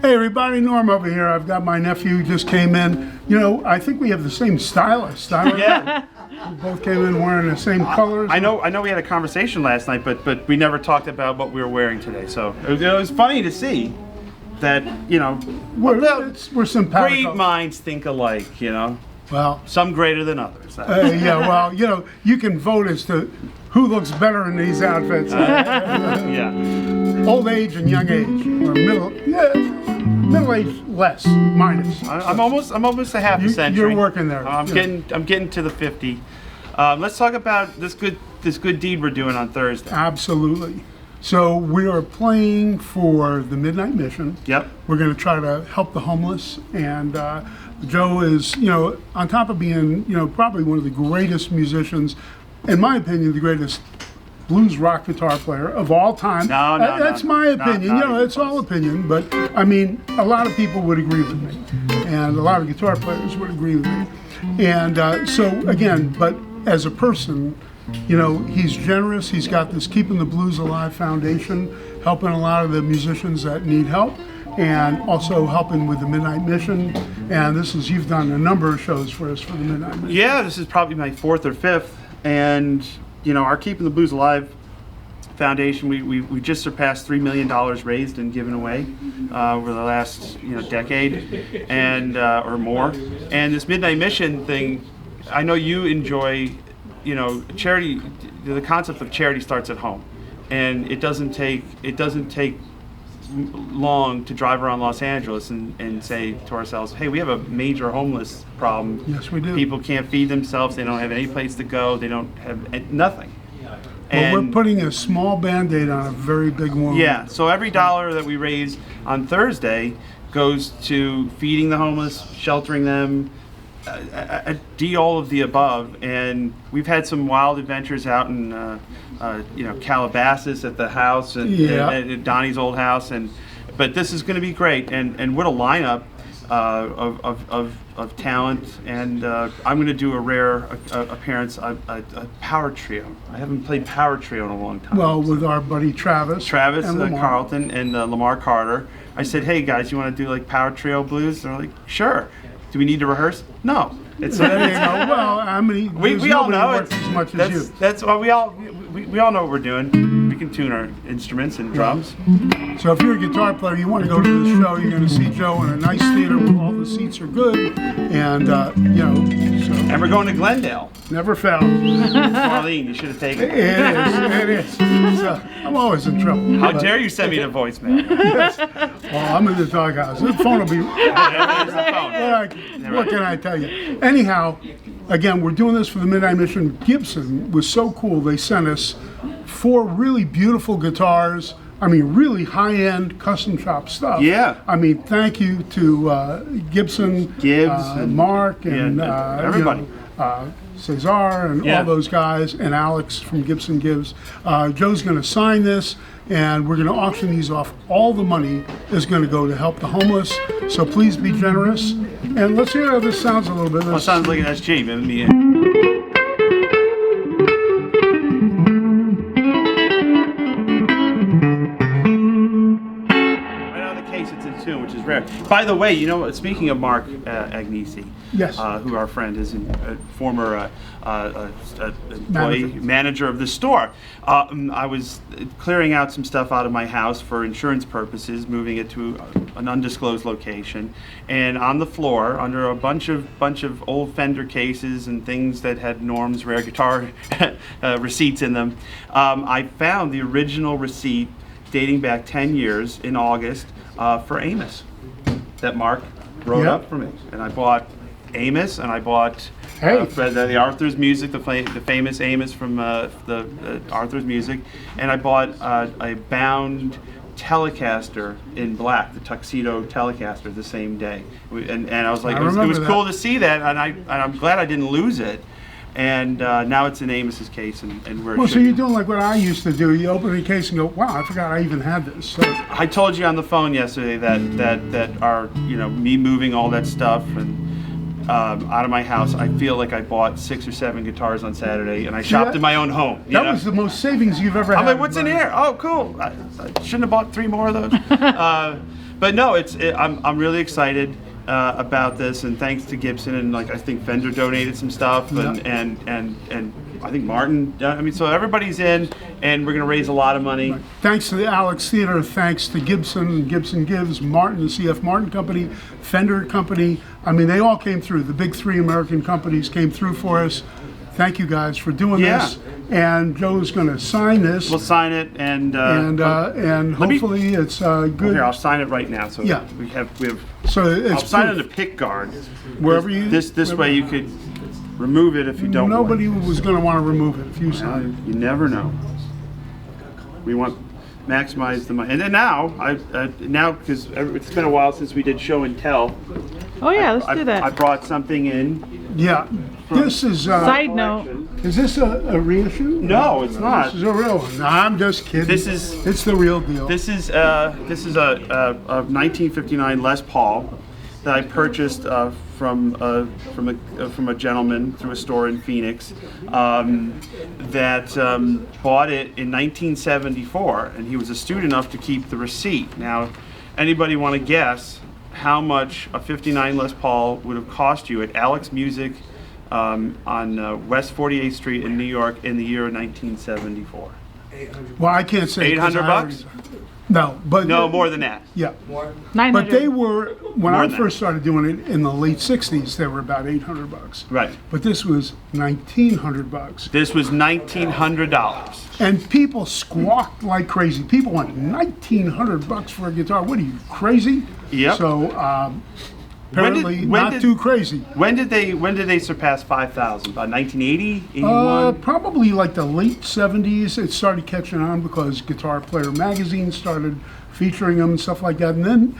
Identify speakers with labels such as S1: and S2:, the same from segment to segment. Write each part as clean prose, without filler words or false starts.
S1: Hey everybody, Norm over here. I've got my nephew who just came in. You know, I think we have the same stylist.
S2: Yeah.
S1: We both came in wearing the same colors.
S2: I know we had a conversation last night, but we never talked about what we were wearing today. So it was funny to see that, you know,
S1: we're simpatico.
S2: great minds think alike, you know.
S1: Well,
S2: some greater than others.
S1: Yeah, well, you know, you can vote as to who looks better in these outfits.
S2: Yeah.
S1: Old age and young age, or middle age less, minus.
S2: I'm almost a half a century.
S1: You're working there.
S2: I'm getting to the 50. Let's talk about this good deed we're doing on Thursday.
S1: Absolutely. So we are playing for the Midnight Mission.
S2: Yep.
S1: We're going to try to help the homeless, and Joe is, you know, on top of being, you know, probably one of the greatest musicians, in my opinion, the greatest blues rock guitar player of all time.
S2: No,
S1: that's my opinion. You know, it's all opinion, but I mean, a lot of people would agree with me, and a lot of guitar players would agree with me. And so again, but as a person, you know, he's generous. He's got this Keeping the Blues Alive Foundation, helping a lot of the musicians that need help, and also helping with the Midnight Mission. And you've done a number of shows for us for the Midnight Mission.
S2: Yeah, this is probably my 4th or 5th. And, you know, our Keeping the Blues Alive Foundation, we just surpassed $3 million raised and given away over the last, you know, decade and or more. And this Midnight Mission thing, I know you enjoy. You know, charity. The concept of charity starts at home, and it doesn't take long to drive around Los Angeles and say to ourselves, "Hey, we have a major homeless problem.
S1: Yes, we do.
S2: People can't feed themselves. They don't have any place to go. They don't have nothing."
S1: Well, we're putting a small Band-Aid on a very big wound.
S2: Yeah. So every dollar that we raise on Thursday goes to feeding the homeless, sheltering them. All of the above, and we've had some wild adventures out in you know, Calabasas at the house and at Donnie's old house, but this is going to be great, and what a lineup of talent, and I'm going to do a rare appearance, a power trio. I haven't played power trio in a long time.
S1: Well, with our buddy Travis and
S2: Carlton and Lamar Carter. I said, hey guys, you want to do like power trio blues? They're like, sure. Do we need to rehearse? No. It's
S1: well, I mean,
S2: we all know
S1: works as much as you.
S2: That's what we all know what we're doing. We can tune our instruments and drums.
S1: So if you're a guitar player, you want to go to this show, you're going to see Joe in a nice theater where all the seats are good, and you know. So.
S2: And we're going to Glendale.
S1: Never fails.
S2: Marlene, you should have taken it.
S1: It is. So, I'm always in trouble.
S2: How dare you send me the voicemail?
S1: Yes. Well, I'm in the doghouse. The phone will be. What can I tell you? Anyhow, again, we're doing this for the Midnight Mission. Gibson was so cool. They sent us 4 really beautiful guitars. I mean, really high-end custom shop stuff.
S2: Yeah.
S1: I mean, thank you to Gibson, Mark, and
S2: everybody.
S1: You know, Cesar and all those guys, and Alex from Gibson Gives. Joe's going to sign this, and we're going to auction these off. All the money is going to go to help the homeless, so please be generous. And let's hear how this sounds a little bit.
S2: Well, it sounds like an SG. Which is rare. By the way, you know, speaking of Mark Agnesi,
S1: yes,
S2: who our friend is, a former employee, manager of the store, I was clearing out some stuff out of my house for insurance purposes, moving it to an undisclosed location, and on the floor, under a bunch of old Fender cases and things that had Norm's rare guitar receipts in them, I found the original receipt dating back 10 years in August for Amos that Mark wrote up for me. And I bought Amos, and I bought the Arthur's Music, the famous Amos from the Arthur's Music, and I bought a bound Telecaster in black, the Tuxedo Telecaster, the same day. And I was like, it was cool to see that, and I'm glad I didn't lose it. And now it's in Amos's case, and we're.
S1: Well, so you're doing like what I used to do. You open the case and go, "Wow, I forgot I even had this." So.
S2: I told you on the phone yesterday that our, you know, me moving all that stuff and out of my house, I feel like I bought 6 or 7 guitars on Saturday, and I shopped in my own home.
S1: That was the most savings you've ever had.
S2: I'm like, what's in here? Oh, cool. I shouldn't have bought 3 more of those. but no, I'm really excited about this, and thanks to Gibson, and like I think Fender donated some stuff, and I think Martin. I mean, so everybody's in, and we're gonna raise a lot of money.
S1: Right. Thanks to the Alex Theater, thanks to Gibson, Gibson Gives, Martin, the CF Martin Company, Fender Company. I mean, they all came through. The big three American companies came through for us. Thank you guys for doing this. And Joe's going to sign this.
S2: We'll sign it, and
S1: hopefully it's good.
S2: Here, I'll sign it right now. So
S1: yeah.
S2: we have.
S1: So it's
S2: I'll sign it on the pick guard.
S1: Wherever you.
S2: This way you could remove it if you don't.
S1: Nobody was going to want to remove it if you sign it.
S2: You never know. We want maximize the money, and then now now because it's been a while since we did show and tell.
S3: Oh yeah, let's do that.
S2: I brought something in.
S1: Yeah, this is.
S3: Side note.
S1: Is this a reissue?
S2: No, it's not.
S1: This is a real one. No, I'm just kidding. It's the real deal.
S2: This is a 1959 Les Paul that I purchased from a gentleman through a store in Phoenix that bought it in 1974, and he was astute enough to keep the receipt. Now, anybody want to guess how much a 59 Les Paul would have cost you at Alex Music on West 48th Street in New York in the year of 1974?
S1: Well, I can't say.
S2: $800?
S1: No, but
S2: no, more than that.
S1: Yeah,
S3: 900.
S1: but they were when
S2: More
S1: I
S2: than
S1: first started doing it in the late '60s. They were about $800.
S2: Right.
S1: But this was $1,900.
S2: This was $1,900.
S1: And people squawked like crazy. People went $1,900 for a guitar. What are you, crazy?
S2: Yep.
S1: So apparently not too crazy.
S2: When did they surpass 5,000? About 1980, 81?
S1: Probably like the late '70s. It started catching on because Guitar Player magazine started featuring them and stuff like that. And then,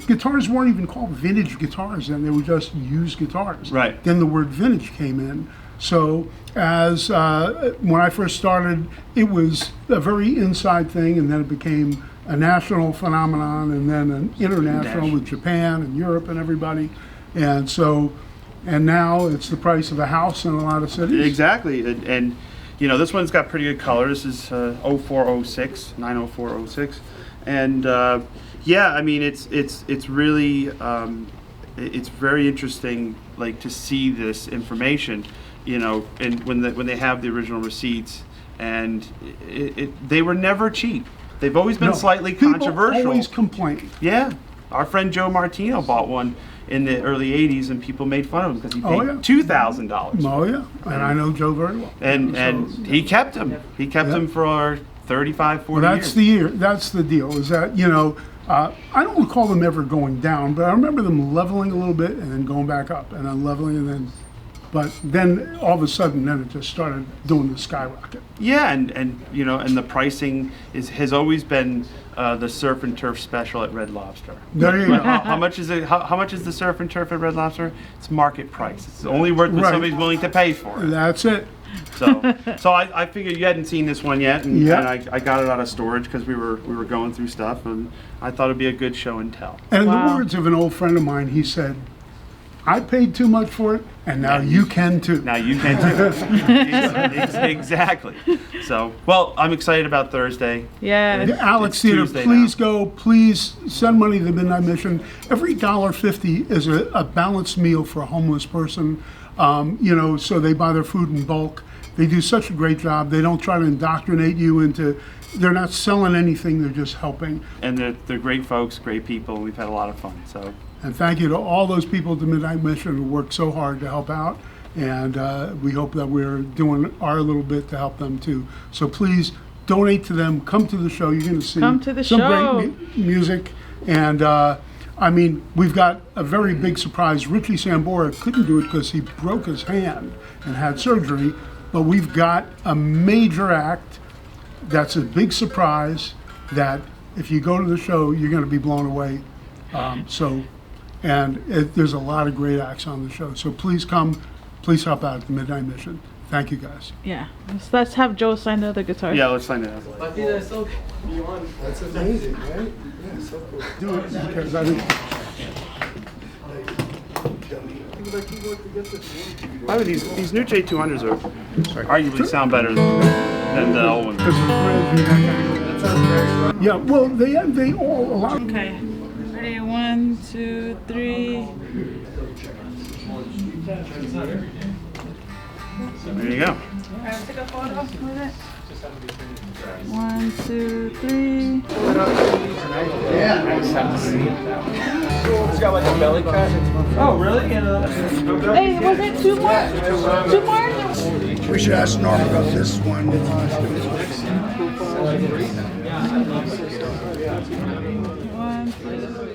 S1: guitars weren't even called vintage guitars then. They were just used guitars.
S2: Right.
S1: Then the word vintage came in. So as when I first started, it was a very inside thing, and then it became a national phenomenon, and then an international with Japan and Europe and everybody. And so, and now it's the price of a house in a lot of cities.
S2: Exactly. And this one's got pretty good color. This is 0406, 90406. And yeah, I mean, it's really, it's very interesting, like, to see this information, and when they have the original receipts, and they were never cheap. They've always been slightly controversial.
S1: People always complain.
S2: Yeah. Our friend Joe Martino bought one in the early 80s, and people made fun of him because he paid $2,000.
S1: Oh, yeah. And I know Joe very well.
S2: And he kept them. He kept them for 35, 40 years.
S1: That's the deal, is that, I don't recall them ever going down, but I remember them leveling a little bit and then going back up, and then leveling, and then... But then all of a sudden, then it just started doing the skyrocket.
S2: Yeah, and the pricing has always been the Surf and Turf special at Red Lobster.
S1: There you go.
S2: How much is it? How much is the Surf and Turf at Red Lobster? It's market price. It's only worth what somebody's willing to pay for it.
S1: That's it.
S2: So I figured you hadn't seen this one yet, and I got it out of storage because we were going through stuff, and I thought it'd be a good show and tell.
S1: And in the words of an old friend of mine, he said, I paid too much for it, and now you can too.
S2: Now you can too. Exactly. So, well, I'm excited about Thursday.
S3: Yeah.
S1: The Alex Theater, please go. Please send money to the Midnight Mission. Every $1.50 is a balanced meal for a homeless person. So they buy their food in bulk. They do such a great job. They don't try to indoctrinate you into. They're not selling anything. They're just helping.
S2: And they're great folks, great people. We've had a lot of fun. So.
S1: And thank you to all those people at the Midnight Mission who worked so hard to help out. And we hope that we're doing our little bit to help them too. So please donate to them. Come to the show. You're going to see some great music. And I mean, we've got a very big surprise. Richie Sambora couldn't do it because he broke his hand and had surgery. But we've got a major act that's a big surprise that if you go to the show, you're going to be blown away. There's a lot of great acts on the show. So please come, please help out at the Midnight Mission. Thank you, guys.
S3: Yeah. Let's have Joe sign the other guitar.
S2: Yeah, let's sign it out.
S1: That's amazing, right? Yeah, so cool. Do it because I think...
S2: By the way, these new J200s are arguably sound better than the old ones.
S1: Yeah, well, they all, a lot of...
S3: Okay. 1, 2, 3.
S2: There you go.
S3: Take a photo with it. 1, 2, 3.
S4: It's got like a belly cut. Oh, really?
S3: Hey, was it 2 more? 2 more?
S5: We should ask Norm about this one.
S3: 1, 2.